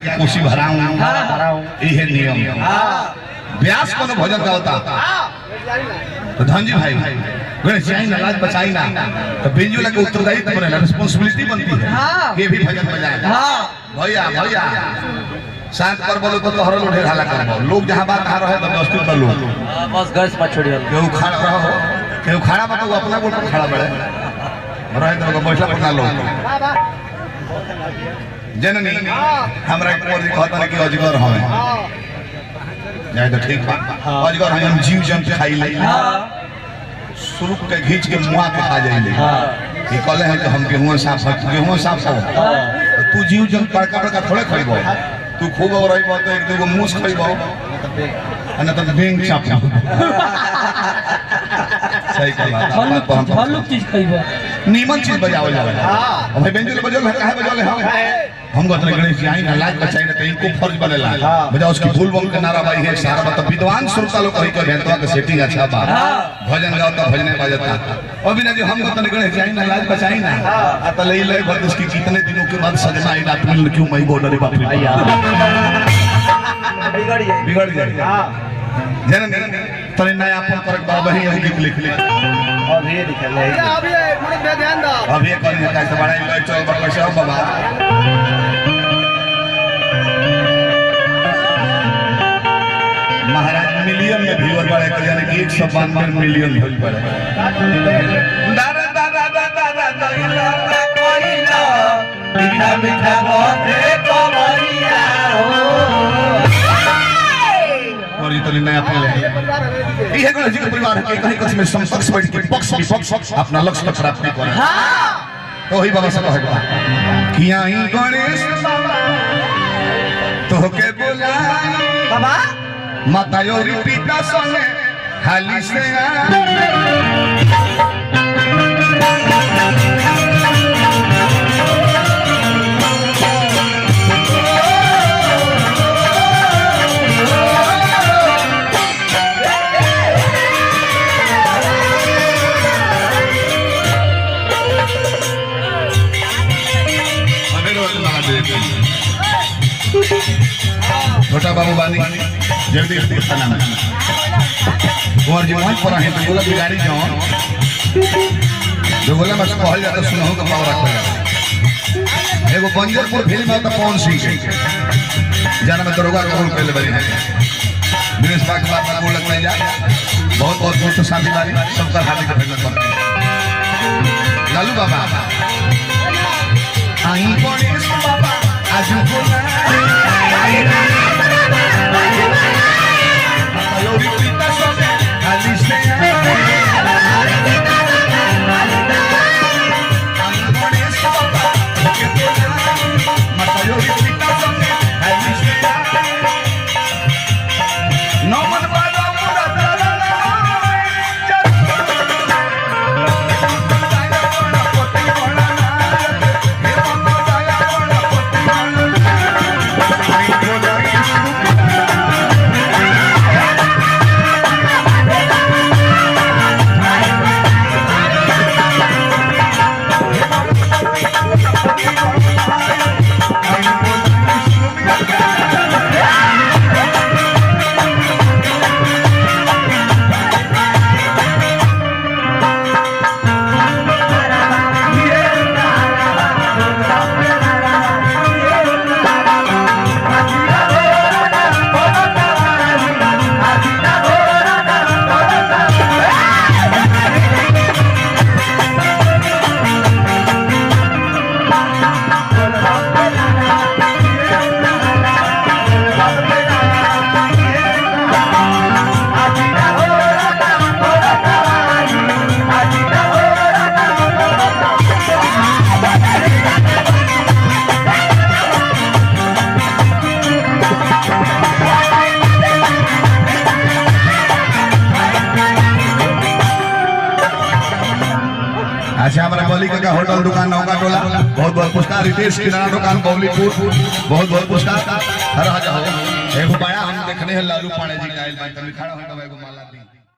के कोसी भराऊं ये नियम व्यास को भजन का होता तो धनजी भाई गणेश जी ना लाज बचाई ना तो बिंजू लगे उत्तरदायित्व बनेला रिस्पांसिबिलिटी बनती है ये भी भजन बजाए भैया भैया शांत कर बोलो तो हर लोग ढेर हल्ला कर लोग जहां बात कहां रहे तो व्यवस्थित कर लो बस गैस मत छोड़िए केहू खड़ा रहो केहू खड़ा मत अपना गोल पर खड़ा बड़े रहे तो बैठला पकड़ा लो जननी हमरा एक और कहता है कि अजगर हमें जाए तो ठीक बा अजगर हम जीव जंतु खाई ले सुरुक के खींच के मुआ के खा जाइले ये कहले हैं कि हम गेहूं साफ हो तू जीव जंतु बड़का बड़का थोड़े खइबो तू खूब रहिबो तो एक दूगो मूस खइबो अन त बेंग चाप सही कहला फल चीज खइबो नीमन चीज बजावल जाला अब भाई बेंजल बजल काहे बजल हम कहते गणेश जी आई ना लाज बचाई ना इनको फर्ज बनेला बजाओ उसकी फूल बम के नारा बाई है सारा बता विद्वान श्रोता लोग कहि के भेंटवा के सेटिंग अच्छा बा भजन गाओ तो भजने बजता अभी ना जो हम कहते गणेश जी आई ना लाज बचाई ना आ त ले ले भर इसकी कितने दिनों के बाद सजना आई रात मिल क्यों मई बॉर्डर बाप रे बिगड़ गई हां जनन तने नया अपन पर बाबा ही हम गीत लिख ले अभी लिखल है अभी पूरा ध्यान दो अभी कौन है कैसे बड़ा ले चल बकशा बाबा महाराज मिलियन में व्यूअर बड़े कर यानी कि 192 मिलियन व्यूअर बड़े दादा दादा दादा दादा कोई ना मीठा मीठा बातें कमरिया और ये तो नया पहले ये गणेश जी का परिवार है कहीं कहीं में समपक्ष बैठ के पक्ष विपक्ष अपना लक्ष्य प्राप्त करे हां तो ही बाबा सब है कि आई गणेश तो के बोला बाबा माता योरी पिता संगे हाली से छोटा बाबू बानी जल्दी खाना में और जो मन पर है तो बोला बिगाड़ी जाओ जो बोला बस कहल जाता सुनो का पावर रखा एगो बंजरपुर फिल्म में तो कौन सी के जाना में दरोगा का रोल पहले बनी है दिनेश बाग बात में बोल लगता जा बहुत बहुत दोस्त साथी बारी सबका हार्दिक अभिनंदन करते लालू बाबा आई गणेश बाबा आज बोला अच्छा हमारा बौली का होटल दुकान नौका टोला बहुत बहुत पुरस्कार रितेश किराना दुकान बौलीपुर बहुत बहुत पुरस्कार हर राजा हो एगो बड़ा हम देखने हैं लालू पांडे जी का आइल बात खड़ा हो